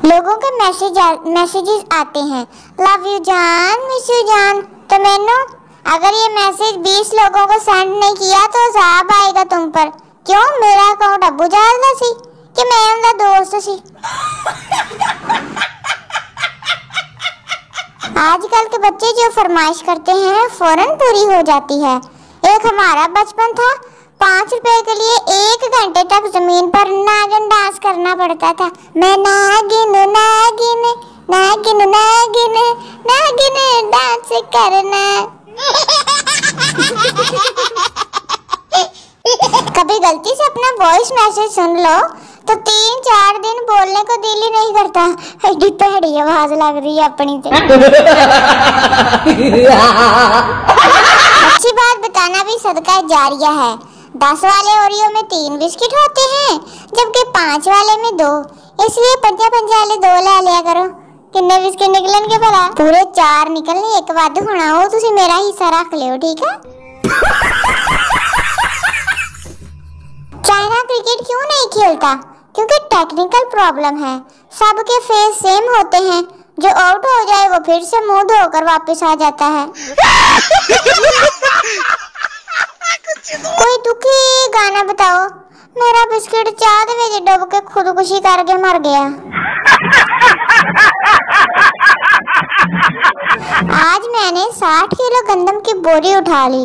लोगों के मैसेजेस आते हैं, लव यू जान, मिस यू जान। तो मैंने अगर ये मैसेज 20 लोगों को सेंड नहीं किया तो अज़ाब आएगा तुम पर। क्यों? मेरा अकाउंट अब्बू जालदा सी कि मैं उनका दोस्त सी। आजकल के बच्चे जो फरमाइश करते हैं फौरन पूरी हो जाती है। एक हमारा बचपन था, 5 रुपए के लिए 1 घंटे तक जमीन पर नागिन डांस करना पड़ता था। मैं नागिन नागिन नागिन नागिन नागिन डांस करना। कभी गलती से अपना वॉइस मैसेज सुन लो तो 3-4 दिन बोलने को दिल ही नहीं करता। एडी भैड़ी आवाज लग रही है अपनी से। अच्छी बात बताना भी सदका जारिया है। 10 वाले ओरियो में 3 बिस्किट होते हैं जबकि 5 वाले में 2, इसलिए 5 वाले 2 ले लिया करो। किन्ने बिस्किट निकलन के भला? पूरे 4 निकलने, एक वाद होना हो। तुसी मेरा हिस्सा रख लियो, ठीक है? चाइना क्रिकेट क्यों नहीं खेलता? क्योंकि टेक्निकल प्रॉब्लम है। सबके फेस सेम होते हैं, जो आउट हो जाए वो फिर से मुंह धोकर वापस आ जाता है। कोई दुखी गाना बताओ। मेरा बिस्किट चाह दे में डूब के खुदकुशी करके मर गया। आज मैंने 60 किलो गंदम की बोरी उठा ली।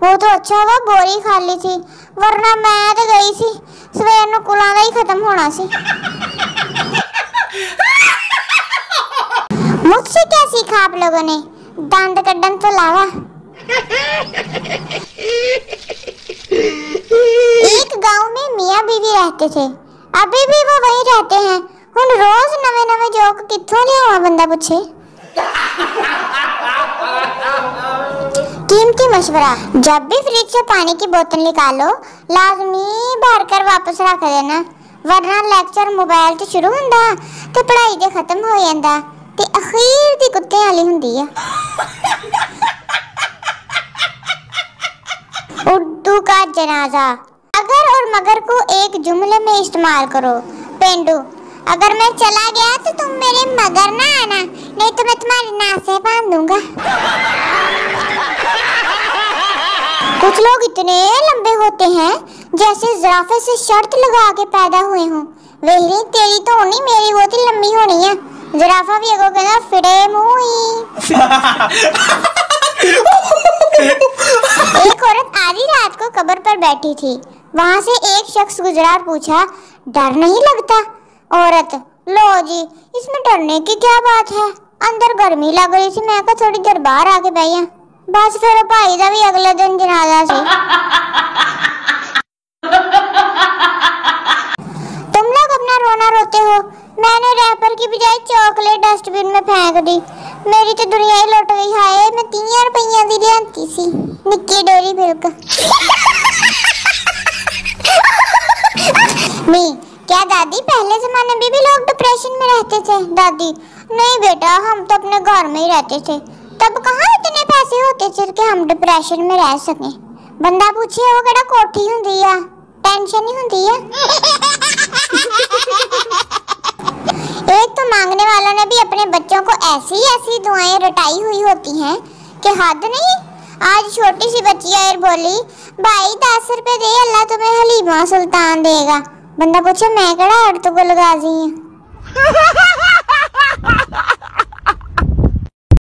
वो तो अच्छा हुआ बोरी खाली थी, वरना मैं तो गई थी सवेर नूं कुलां ही खत्म होना सी। मुझसे क्या सीखा आप लोगों ने? दंद कड्डन तो लावा। एक गांव में मियां बीवी रहते थे, अभी भी वो वहीं रहते हैं। हुण रोज नवे जोक कित्थों लियावां बंदा पूछे। कीमती मशवरा, जब भी फ्रिज से पानी की बोतल निकालो लाजमी भर कर वापस रख देना, वरना लेक्चर मोबाइल ते शुरू हुंदा ते पढ़ाई ते खत्म हो जांदा ते अखीर दी कुत्ते वाली हुंदी है। उर्दू का जनाजा, अगर और मगर को एक जुमले में इस्तेमाल करो। पेंडू, अगर मैं चला गया तो तुम मेरे मगर ना आना, नहीं तो मैं तुम्हारी नासें बांध दूंगा। कुछ लोग इतने लंबे होते हैं जैसे ज़राफ़े से शर्त लगा के पैदा हुए हों। वेहरी तेरी तो होनी, मेरी बहुत ही लंबी होनी है। ज़राफ़ा भी अगो कहना फिरे मुँही। एक औरत आधी रात को कब्र पर बैठी थी। वहाँ से एक शख्स गुजरा और पूछा, डर नहीं लगता? औरत, लो जी, इसमें डरने की क्या बात है? अंदर गर्मी लग रही थी, मैं कहा थोड़ी देर बाहर आके बैठा। बस फिर भाई दा भी अगले दिन जनाजा सी। तुम लोग अपना रोना रोते हो। मैंने रैपर की बजाय चॉकलेट डस्टबिन में फेंक दी। मेरी तो दुनिया ही लुट गई। हाय, मैं 3 रुपया दी लियांती सी निक्की डेरी मिल्क। नहीं, क्या दादी पहले जमाने में भी लोग डिप्रेशन में रहते थे? दादी, नहीं बेटा, हम तो अपने घर में ही रहते थे। तब कहाँ इतने पैसे होते थे कि हम डिप्रेशन में रह सकें? बंदा पूछे वो केड़ा कोठी हुंदी आ, टेंशन ही हुंदी है। एक तो मांगने वालों ने भी अपने बच्चों को ऐसी दुआएं रटाई हुई होती हैं कि हद नहीं। आज छोटी सी बच्ची आई और बोली, भाई 10 रुपए दे, अल्लाह तुम्हें हलीमा सुल्तान देगा। बंदा पूछे, मैं केड़ा हट तो लगा दी है।